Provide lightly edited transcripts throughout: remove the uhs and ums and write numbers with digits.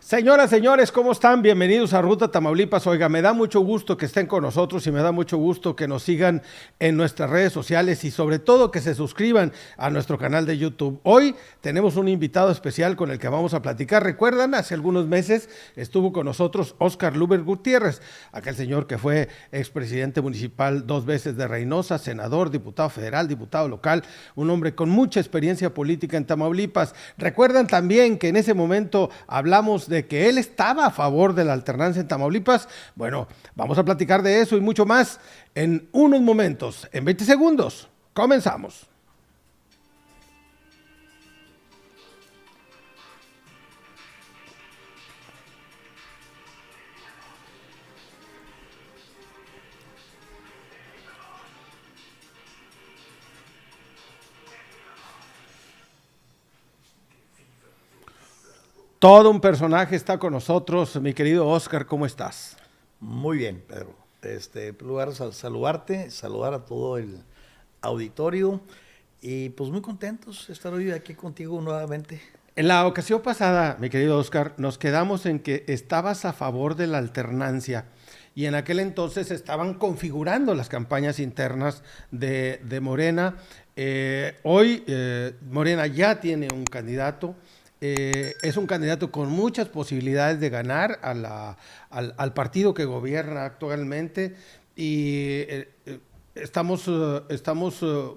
Señoras, señores, ¿cómo están? Bienvenidos a Ruta Tamaulipas. Oiga, me da mucho gusto que estén con nosotros y me da mucho gusto que nos sigan en nuestras redes sociales y sobre todo que se suscriban a nuestro canal de YouTube. Hoy tenemos un invitado especial con el que vamos a platicar. ¿Recuerdan? Hace algunos meses estuvo con nosotros Óscar Luber Gutiérrez, aquel señor que fue expresidente municipal 2 veces de Reynosa, senador, diputado federal, diputado local, un hombre con mucha experiencia política en Tamaulipas. ¿Recuerdan también que en ese momento hablamos de que él estaba a favor de la alternancia en Tamaulipas? Bueno, vamos a platicar de eso y mucho más en unos momentos, en 20 segundos. Comenzamos. Todo un personaje está con nosotros, mi querido Óscar, ¿cómo estás? Muy bien, Pedro. En primer lugar, saludarte, saludar a todo el auditorio y pues muy contentos de estar hoy aquí contigo nuevamente. En la ocasión pasada, mi querido Óscar, nos quedamos en que estabas a favor de la alternancia y en aquel entonces estaban configurando las campañas internas de Morena. Hoy Morena ya tiene un candidato. Es un candidato con muchas posibilidades de ganar al partido que gobierna actualmente y estamos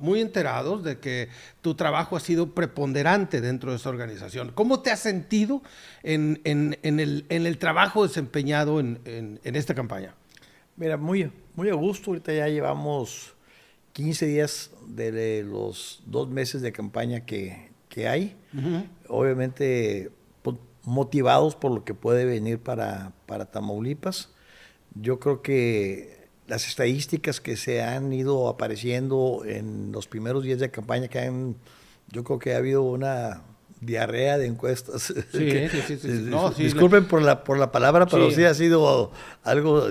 muy enterados de que tu trabajo ha sido preponderante dentro de esa organización. ¿Cómo te has sentido en el trabajo desempeñado en esta campaña? Mira, muy a gusto. Ahorita ya llevamos 15 días de los 2 meses de campaña que hay. Uh-huh. Obviamente motivados por lo que puede venir para Tamaulipas. Yo creo que las estadísticas que se han ido apareciendo en los primeros días de campaña yo creo que ha habido una diarrea de encuestas. Sí. No, sí, disculpen por la palabra, pero sí ha sido algo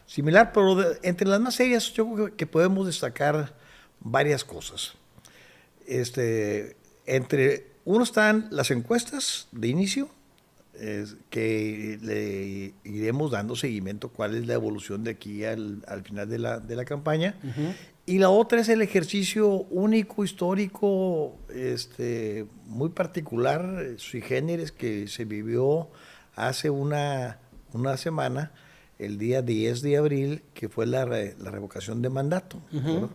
similar, pero entre las más serias yo creo que podemos destacar varias cosas. Entre uno están las encuestas de inicio, que le iremos dando seguimiento cuál es la evolución de aquí al final de la campaña. Uh-huh. Y la otra es el ejercicio único, histórico, muy particular, sui generis, que se vivió hace una semana, el día 10 de abril, que fue la revocación de mandato. Uh-huh.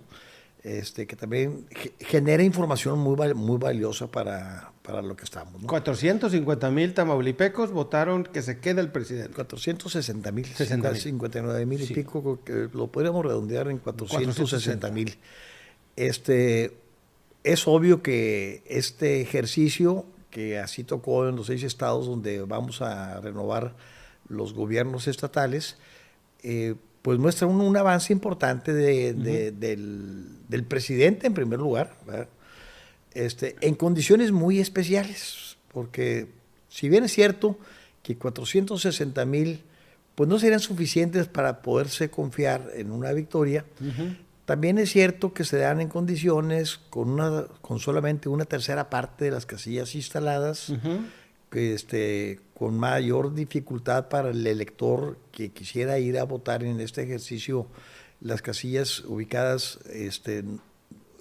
Que también genera información muy valiosa para lo que estamos, ¿no? 450,000 tamaulipecos votaron que se quede el presidente. 460,000, 59,000 y pico, que lo podríamos redondear en 460,000. Es obvio que este ejercicio, que así tocó en los 6 estados donde vamos a renovar los gobiernos estatales, pues muestra un avance importante del presidente en primer lugar, ¿verdad? En condiciones muy especiales, porque si bien es cierto que 460,000 pues no serían suficientes para poderse confiar en una victoria, uh-huh. También es cierto que se dan en condiciones con solamente una tercera parte de las casillas instaladas, uh-huh. Con mayor dificultad para el elector que quisiera ir a votar en este ejercicio. Las casillas ubicadas,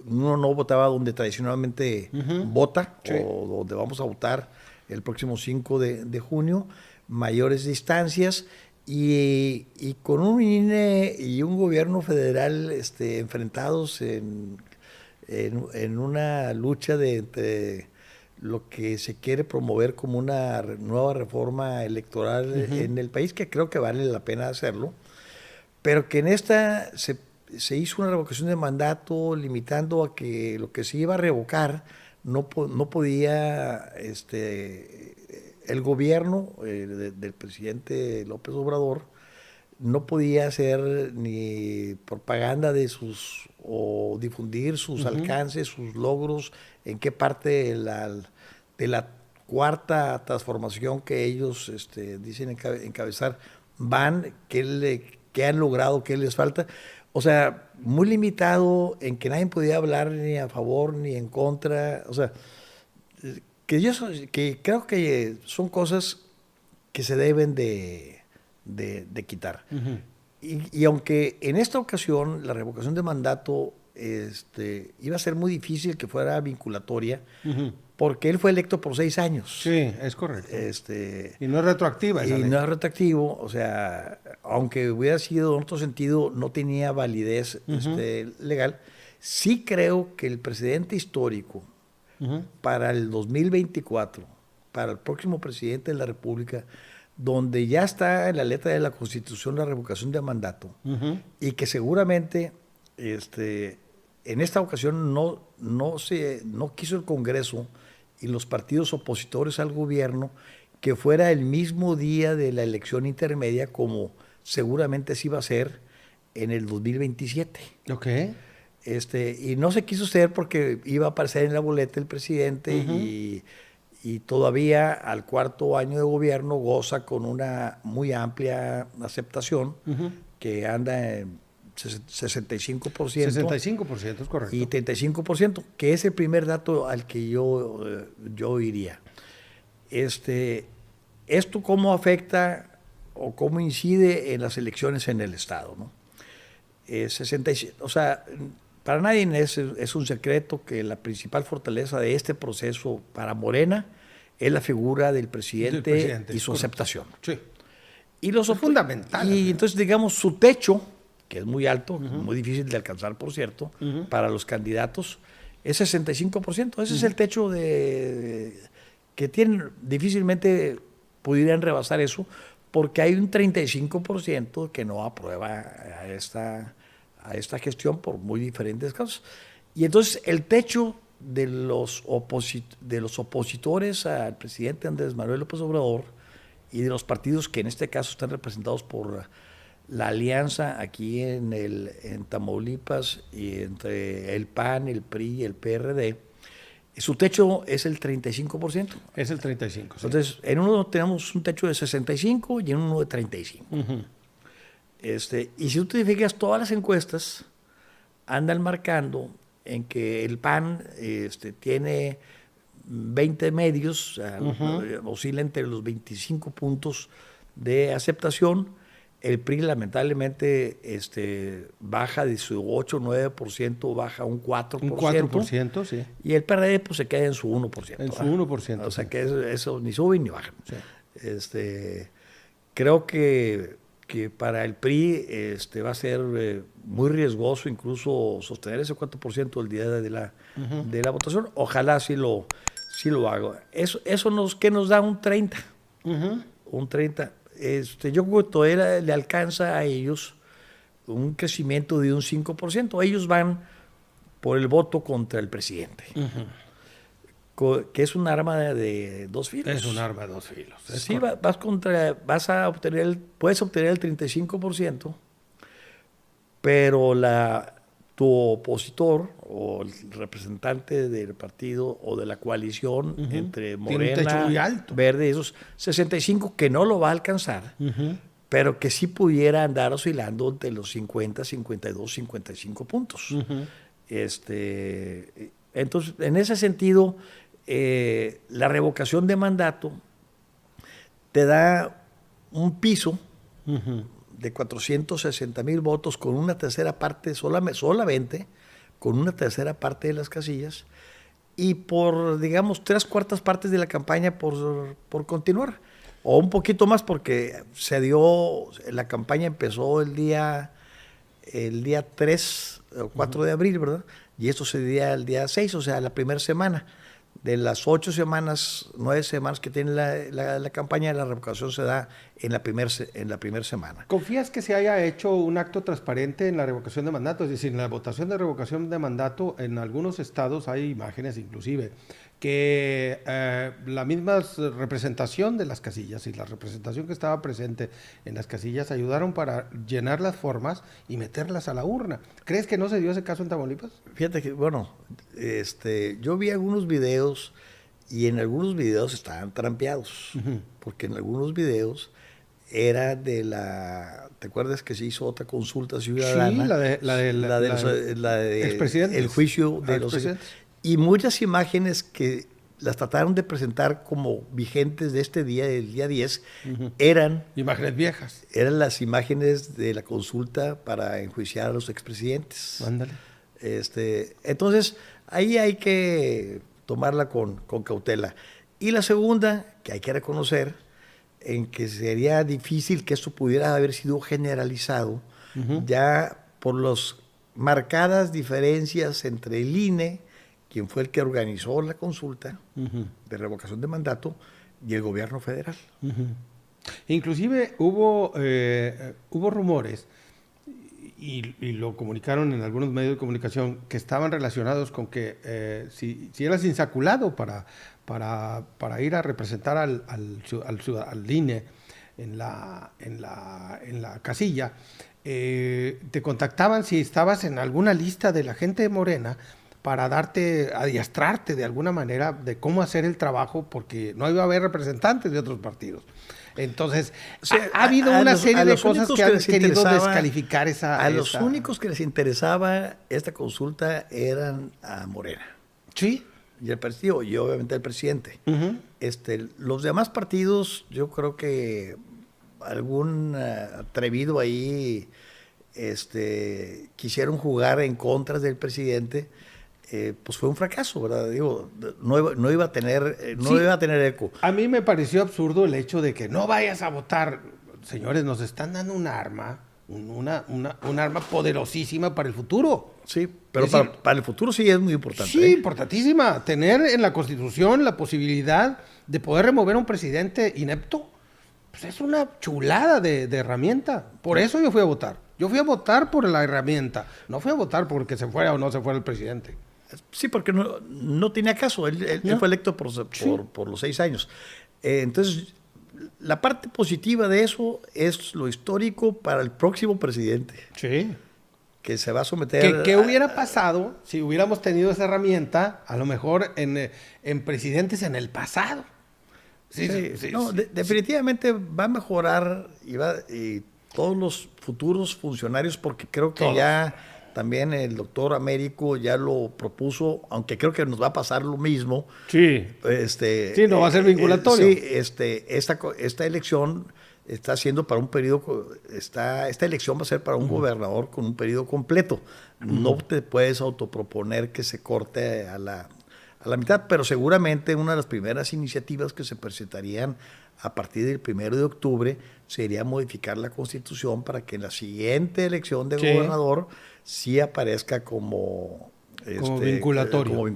uno no votaba donde tradicionalmente uh-huh. vota, sí. O donde vamos a votar el próximo 5 de junio, mayores distancias y con un INE y un gobierno federal enfrentados en una lucha entre lo que se quiere promover como una nueva reforma electoral uh-huh. en el país, que creo que vale la pena hacerlo, pero que en esta se hizo una revocación de mandato limitando a que lo que se iba a revocar no podía el gobierno del presidente López Obrador no podía hacer ni propaganda o difundir sus uh-huh. alcances, sus logros, en qué parte de la cuarta transformación que ellos dicen encabezar van, qué han logrado, qué les falta. O sea, muy limitado en que nadie podía hablar ni a favor ni en contra. O sea, que creo que son cosas que se deben de quitar. Y aunque en esta ocasión la revocación de mandato iba a ser muy difícil que fuera vinculatoria, porque él fue electo por 6 años. Sí, es correcto. Y no es retroactiva esa ley. No es retroactivo, o sea, aunque hubiera sido en otro sentido, no tenía validez legal. Sí creo que el presidente histórico para el 2024, para el próximo presidente de la República, donde ya está en la letra de la Constitución la revocación de mandato, y que seguramente en esta ocasión no quiso el Congreso y los partidos opositores al gobierno que fuera el mismo día de la elección intermedia, como seguramente se iba a hacer en el 2027. Ok. Y no se quiso hacer porque iba a aparecer en la boleta el presidente y todavía al 4º año de gobierno goza con una muy amplia aceptación que anda en 65%. 65%, es correcto. Y 35%, que es el primer dato al que yo iría. ¿Esto cómo afecta o cómo incide en las elecciones en el Estado, ¿no? 67, o sea, para nadie es un secreto que la principal fortaleza de este proceso para Morena es la figura del presidente y su aceptación. Sí. Y es fundamental. Y entonces, digamos, su techo, que es muy alto, muy difícil de alcanzar, por cierto, para los candidatos, es 65%. Ese es el techo que tienen. Difícilmente pudieran rebasar eso, porque hay un 35% que no aprueba a esta gestión por muy diferentes casos. Y entonces el techo de los opositores al presidente Andrés Manuel López Obrador y de los partidos que en este caso están representados por la alianza aquí en Tamaulipas, y entre el PAN, el PRI y el PRD, su techo es el 35%. Es el 35%. Sí. Entonces, en uno tenemos un techo de 65 y en uno de 35. Y si tú te fijas, todas las encuestas andan marcando en que el PAN tiene 20 medios, oscila entre los 25 puntos de aceptación. El PRI lamentablemente baja de su 8 o 9%, baja un 4%. Un 4%, sí. Y el PRD pues se queda en su 1%. En su 1%. O sea que eso ni sube ni baja. Sí. Creo que para el PRI va a ser muy riesgoso incluso sostener ese 4% el día de la votación. Ojalá sí lo haga. Eso ¿qué nos da? Un 30. Un 30. Yo creo que todavía le alcanza a ellos un crecimiento de un 5%. Ellos van por el voto contra el presidente, que es un arma de 2 filos. Es un arma de 2 filos. Sí, puedes obtener el 35%, pero tu opositor o el representante del partido o de la coalición entre Morena, Verde, esos 65 que no lo va a alcanzar, pero que sí pudiera andar oscilando entre los 50, 52, 55 puntos. Entonces, en ese sentido, la revocación de mandato te da un piso de 460,000 votos con una tercera parte, solamente con una tercera parte de las casillas, y por, digamos, 3/4 partes de la campaña por continuar, o un poquito más, porque la campaña empezó el día 3 o 4 de abril, ¿verdad? Y esto se dio el día 6, o sea, la primera semana. De las 8 semanas, 9 semanas que tiene la campaña, la revocación se da en la primera semana. ¿Confías que se haya hecho un acto transparente en la revocación de mandato? Es decir, en la votación de revocación de mandato, en algunos estados hay imágenes inclusive, que la misma representación de las casillas y la representación que estaba presente en las casillas ayudaron para llenar las formas y meterlas a la urna. ¿Crees que no se dio ese caso en Tamaulipas? Fíjate que, bueno, yo vi algunos videos y en algunos videos estaban trampeados, porque en algunos videos era ¿te acuerdas que se hizo otra consulta ciudadana? Sí, la de expresidentes. el juicio de los expresidentes. Y muchas imágenes que las trataron de presentar como vigentes de este día, el día 10, eran imágenes viejas. Eran las imágenes de la consulta para enjuiciar a los expresidentes. Ándale. Entonces, ahí hay que tomarla con cautela. Y la segunda, que hay que reconocer, en que sería difícil que esto pudiera haber sido generalizado, ya por las marcadas diferencias entre el INE, quien fue el que organizó la consulta de revocación de mandato, y el gobierno federal. Inclusive hubo rumores, y lo comunicaron en algunos medios de comunicación, que estaban relacionados con que si eras insaculado para ir a representar al INE en la casilla, te contactaban si estabas en alguna lista de la gente de Morena para adiestrarte de alguna manera de cómo hacer el trabajo, porque no iba a haber representantes de otros partidos. Entonces, o sea, ha habido una serie de cosas que han querido descalificar esa... A los únicos que les interesaba esta consulta eran a Morena. Sí. Y el partido, y obviamente el presidente. Los demás partidos, yo creo que algún atrevido ahí quisieron jugar en contra del presidente. Pues fue un fracaso, ¿verdad? Digo, no iba a tener eco. A mí me pareció absurdo el hecho de que no vayas a votar. Señores, nos están dando un arma, un arma poderosísima para el futuro. Sí, pero para el futuro sí es muy importante. Sí, importantísima. Tener en la Constitución la posibilidad de poder remover a un presidente inepto, pues es una chulada de herramienta. Por eso yo fui a votar. Yo fui a votar por la herramienta. No fui a votar porque se fuera o no se fuera el presidente. Sí, porque no tenía caso. Él fue electo por los 6 años. Entonces, la parte positiva de eso es lo histórico para el próximo presidente. Sí. Que se va a someter... ¿Qué hubiera pasado si hubiéramos tenido esa herramienta, a lo mejor en presidentes en el pasado? Sí. Definitivamente va a mejorar y todos los futuros funcionarios, porque creo que ya también el doctor Américo ya lo propuso, aunque creo que nos va a pasar lo mismo. Sí. Sí, no va a ser vinculatorio. Sí, esta elección está siendo para un periodo, esta elección va a ser para un gobernador con un periodo completo. No te puedes autoproponer que se corte a la mitad, pero seguramente una de las primeras iniciativas que se presentarían a partir del 1 de octubre sería modificar la Constitución para que en la siguiente elección de gobernador sí aparezca como vinculatorio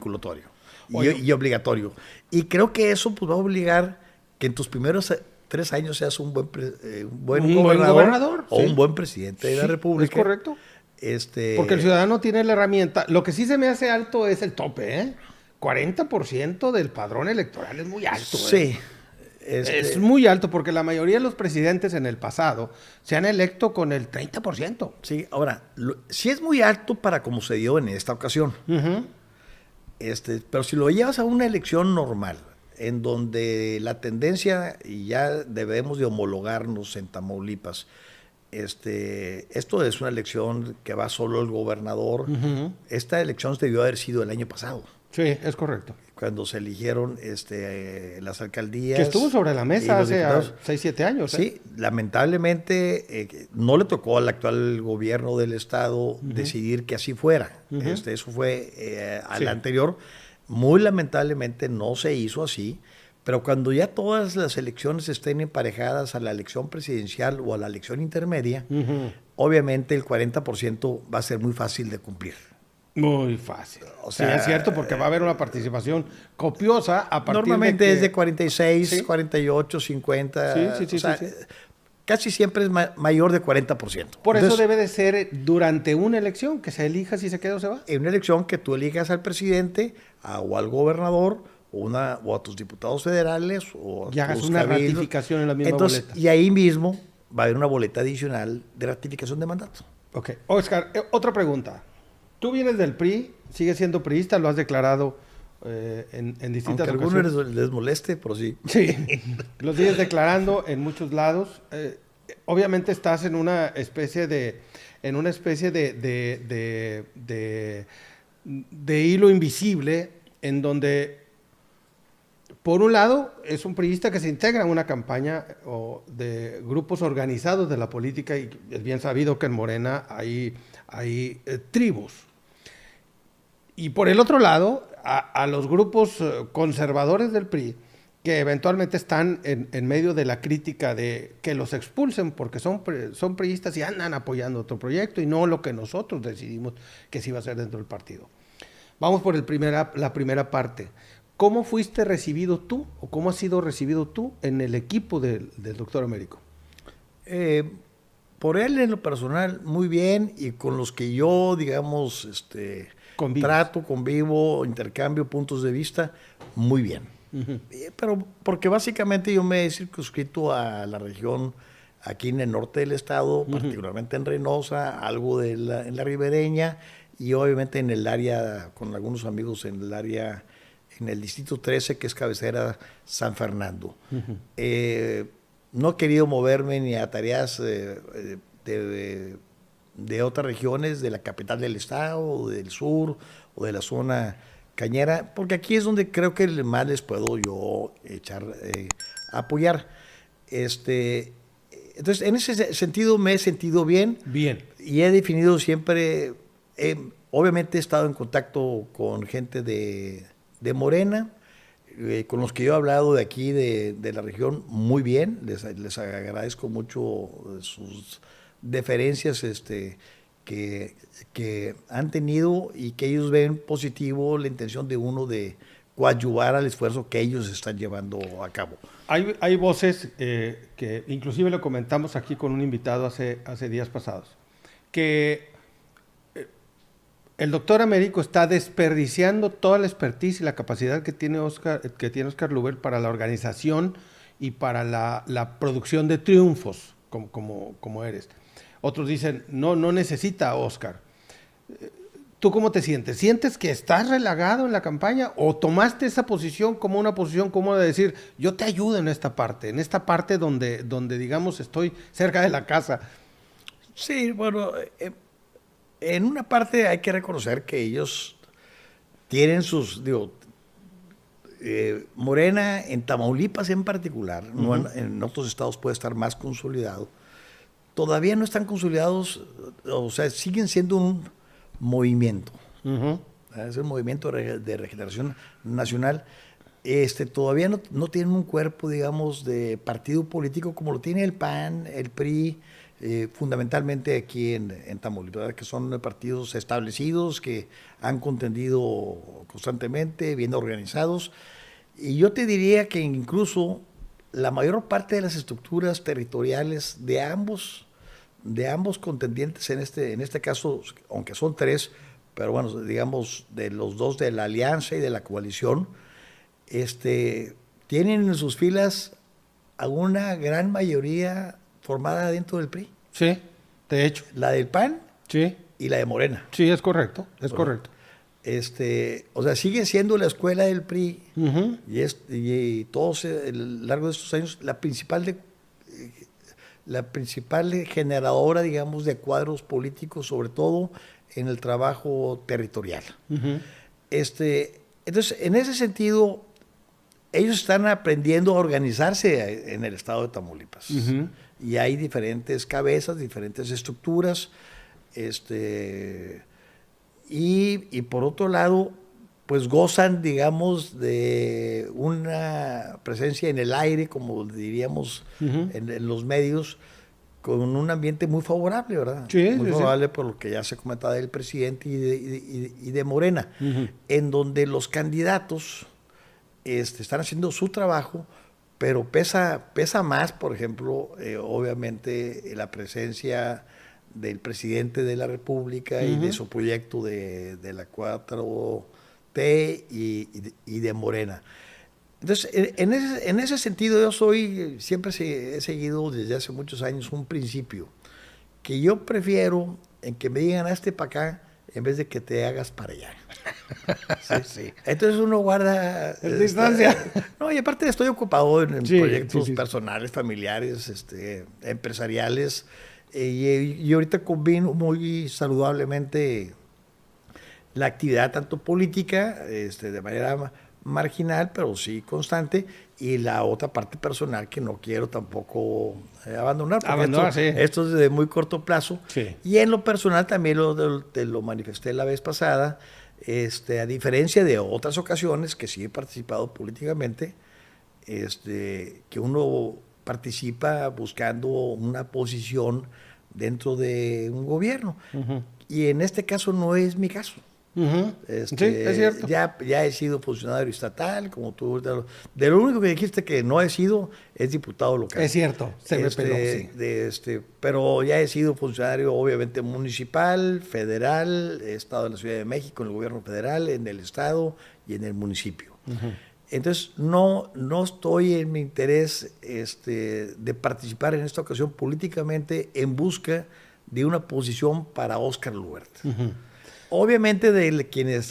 y obligatorio. Y creo que eso pues va a obligar que en tus primeros 3 años seas un buen gobernador o un buen presidente de la República. Es correcto. Porque el ciudadano tiene la herramienta. Lo que sí se me hace alto es el tope, 40% del padrón electoral es muy alto. Sí. Es muy alto porque la mayoría de los presidentes en el pasado se han electo con el 30%. Sí, ahora, sí es muy alto para como se dio en esta ocasión. Pero si lo llevas a una elección normal, en donde la tendencia, y ya debemos de homologarnos en Tamaulipas, esto es una elección que va solo el gobernador. Esta elección debió haber sido el año pasado. Sí, es correcto. Cuando se eligieron las alcaldías. Que estuvo sobre la mesa hace 6, 7 años. Sí, lamentablemente no le tocó al actual gobierno del estado decidir que así fuera. Eso fue al anterior. Muy lamentablemente no se hizo así, pero cuando ya todas las elecciones estén emparejadas a la elección presidencial o a la elección intermedia, obviamente el 40% va a ser muy fácil de cumplir. Muy fácil. O sea, sí, es cierto, porque va a haber una participación copiosa a partir normalmente de es de 46, 48, 50. Sí. Casi siempre es mayor de 40%. Por eso debe de ser durante una elección, que se elija si se queda o se va. En una elección que tú elijas al presidente o al gobernador o a tus diputados federales o y hagas una ratificación en la misma boleta. Y ahí mismo va a haber una boleta adicional de ratificación de mandato. Ok. Oscar, otra pregunta. Tú vienes del PRI, sigues siendo priista, lo has declarado en distintas ocasiones. Aunque a algunos les moleste, pero sí. Sí, lo sigues declarando en muchos lados. Obviamente estás en una especie de hilo invisible en donde por un lado, es un priista que se integra en una campaña de grupos organizados de la política, y es bien sabido que en Morena hay tribus. Y por el otro lado, a los grupos conservadores del PRI, que eventualmente están en medio de la crítica de que los expulsen porque son priistas y andan apoyando otro proyecto y no lo que nosotros decidimos que se iba a hacer dentro del partido. Vamos por la primera parte. ¿Cómo fuiste recibido tú o cómo has sido recibido tú en el equipo del doctor Américo? Por él en lo personal, muy bien, y con los que yo, digamos, trato, convivo, intercambio puntos de vista, muy bien. Uh-huh. Pero porque básicamente yo me he circunscrito a la región aquí en el norte del estado, uh-huh, particularmente en Reynosa, algo en la ribereña, y obviamente en el área, con algunos amigos en el área, en el distrito 13, que es cabecera San Fernando. Uh-huh. No he querido moverme ni a tareas de otras regiones, de la capital del estado, o del sur, o de la zona cañera, porque aquí es donde creo que más les puedo yo apoyar. Entonces, en ese sentido me he sentido bien. Bien. Y he definido siempre, obviamente he estado en contacto con gente de Morena, con los que yo he hablado de aquí, de la región, muy bien. Les agradezco mucho sus deferencias que han tenido, y que ellos ven positivo la intención de uno de coadyuvar al esfuerzo que ellos están llevando a cabo. Hay voces que inclusive lo comentamos aquí con un invitado hace días pasados, que el doctor Américo está desperdiciando toda la expertise y la capacidad que tiene Oscar Luber para la organización y para la producción de triunfos, como eres. Otros dicen, no necesita a Oscar. ¿Tú cómo te sientes? ¿Sientes que estás relagado en la campaña o tomaste esa posición como una posición como de decir, yo te ayudo en esta parte donde digamos estoy cerca de la casa? Sí, bueno, en una parte hay que reconocer que ellos tienen sus, Morena en Tamaulipas en particular, uh-huh, no en otros estados puede estar más consolidado. Todavía no están consolidados, o sea, siguen siendo un movimiento. Uh-huh. Es un movimiento de regeneración nacional. Todavía no tienen un cuerpo, digamos, de partido político como lo tiene el PAN, el PRI, fundamentalmente aquí en Tamaulipas, que son partidos establecidos, que han contendido constantemente, bien organizados. Y yo te diría que incluso la mayor parte de las estructuras territoriales de ambos contendientes, en este caso, aunque son tres, pero bueno, digamos, de los dos de la alianza y de la coalición, tienen en sus filas a una gran mayoría formada dentro del PRI. Sí, de hecho. La del PAN, sí, y la de Morena. Sí, es correcto, correcto. O sea, sigue siendo la escuela del PRI, uh-huh, y todos, a lo largo de estos años, la principal generadora, digamos, de cuadros políticos, sobre todo en el trabajo territorial. Uh-huh. Entonces, en ese sentido, ellos están aprendiendo a organizarse en el estado de Tamaulipas. Uh-huh. Y hay diferentes cabezas, diferentes estructuras, y por otro lado, pues gozan, digamos, de una presencia en el aire, como diríamos, uh-huh, en los medios, con un ambiente muy favorable, ¿verdad? Sí, muy sí, favorable, sí, por lo que ya se comentaba del presidente y de Morena, uh-huh, en donde los candidatos están haciendo su trabajo, pero pesa más, por ejemplo, obviamente, la presencia del presidente de la República, uh-huh, y de su proyecto de la 4T y de Morena. Entonces, en ese sentido, yo siempre he seguido desde hace muchos años un principio, que yo prefiero en que me digan hazte para acá en vez de que te hagas para allá. Sí, sí. Entonces uno guarda distancia. No, y aparte estoy ocupado en proyectos personales, familiares, empresariales, y ahorita combino muy saludablemente la actividad tanto política, de manera marginal, pero sí constante, y la otra parte personal que no quiero tampoco abandonar, porque esto es de muy corto plazo. Sí. Y en lo personal también te lo manifesté la vez pasada, a diferencia de otras ocasiones que sí he participado políticamente, que uno participa buscando una posición dentro de un gobierno. Uh-huh. Y en este caso no es mi caso. Uh-huh. Sí, es cierto. Ya he sido funcionario estatal, como tú. De lo único que dijiste que no he sido es diputado local. Es cierto, se me peló, sí. Pero ya he sido funcionario, obviamente, municipal, federal, he estado en la Ciudad de México, en el gobierno federal, en el estado y en el municipio. Uh-huh. Entonces, no estoy en mi interés de participar en esta ocasión políticamente en busca de una posición para Óscar Luberta. Uh-huh. Obviamente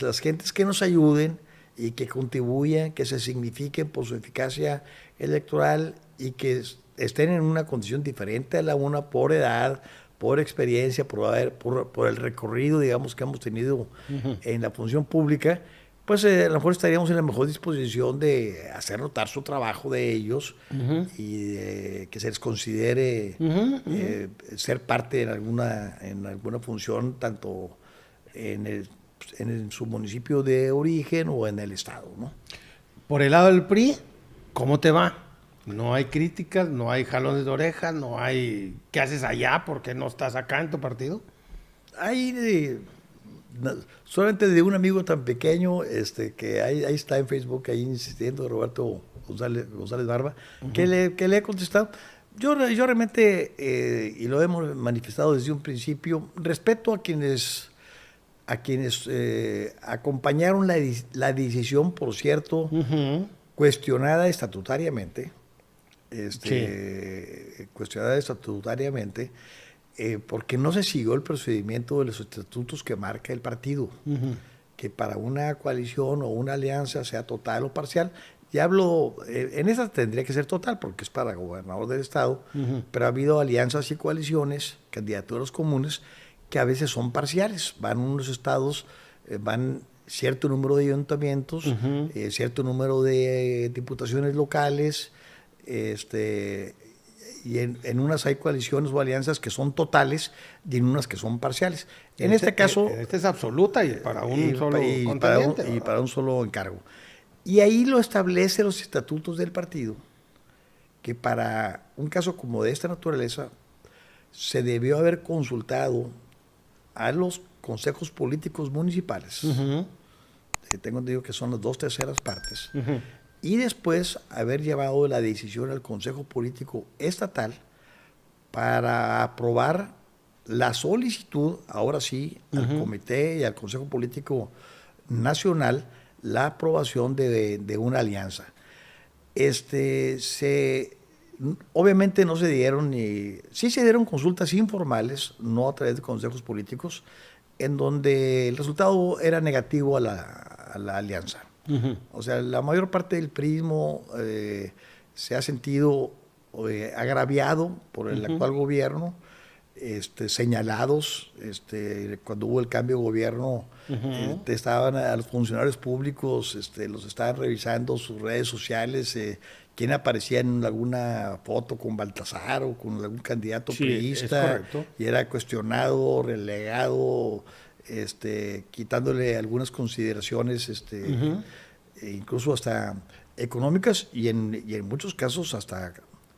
las gentes que nos ayuden y que contribuyan, que se signifiquen por su eficacia electoral y que estén en una condición diferente a la una por edad, por experiencia, por el recorrido, digamos, que hemos tenido uh-huh. en la función pública, pues a lo mejor estaríamos en la mejor disposición de hacer notar su trabajo de ellos uh-huh. y que se les considere uh-huh. Ser parte en alguna función, tanto en su municipio de origen o en el estado, ¿no? Por el lado del PRI, ¿cómo te va? No hay críticas, no hay jalones de oreja, no hay ¿qué haces allá? ¿Por qué no estás acá en tu partido? Solamente de un amigo tan pequeño que ahí está en Facebook, ahí insistiendo, Roberto González Barba, uh-huh. que le he contestado. Yo realmente, y lo hemos manifestado desde un principio, respeto a quienes acompañaron la decisión, por cierto, uh-huh. cuestionada estatutariamente, porque no se siguió el procedimiento de los estatutos que marca el partido, uh-huh. que para una coalición o una alianza sea total o parcial. Ya hablo, en esa tendría que ser total porque es para gobernador del estado, uh-huh. pero ha habido alianzas y coaliciones, candidaturas comunes, que a veces son parciales. Van unos estados, van cierto número de ayuntamientos, uh-huh. Cierto número de diputaciones locales, y en unas hay coaliciones o alianzas que son totales y en unas que son parciales. En este caso... es absoluta y para un solo contendiente. Y para un solo encargo. Y ahí lo establecen los estatutos del partido, que para un caso como de esta naturaleza se debió haber consultado a los consejos políticos municipales, uh-huh. Tengo entendido que son las 2/3 partes, uh-huh. y después haber llevado la decisión al Consejo Político Estatal para aprobar la solicitud, ahora sí, uh-huh. al Comité y al Consejo Político Nacional, la aprobación de una alianza. Obviamente no se dieron sí se dieron consultas informales, no a través de consejos políticos, en donde el resultado era negativo a la alianza. Uh-huh. O sea, la mayor parte del priismo se ha sentido agraviado por el uh-huh. actual gobierno, señalados, cuando hubo el cambio de gobierno, uh-huh. Estaban a los funcionarios públicos, los estaban revisando sus redes sociales, quién aparecía en alguna foto con Baltasar o con algún candidato priista, y era cuestionado, relegado, quitándole algunas consideraciones, uh-huh. Incluso hasta económicas y en muchos casos hasta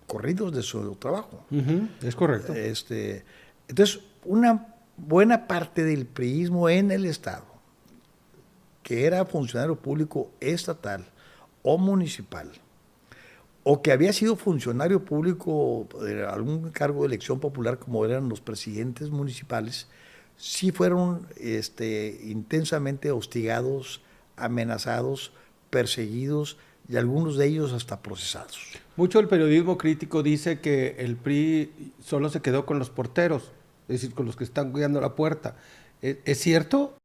corridos de su trabajo. Uh-huh. Es correcto. Entonces, una buena parte del priismo en el Estado, que era funcionario público estatal o municipal, o que había sido funcionario público de algún cargo de elección popular, como eran los presidentes municipales, sí fueron intensamente hostigados, amenazados, perseguidos, y algunos de ellos hasta procesados. Mucho del periodismo crítico dice que el PRI solo se quedó con los porteros, es decir, con los que están cuidando la puerta. ¿Es cierto?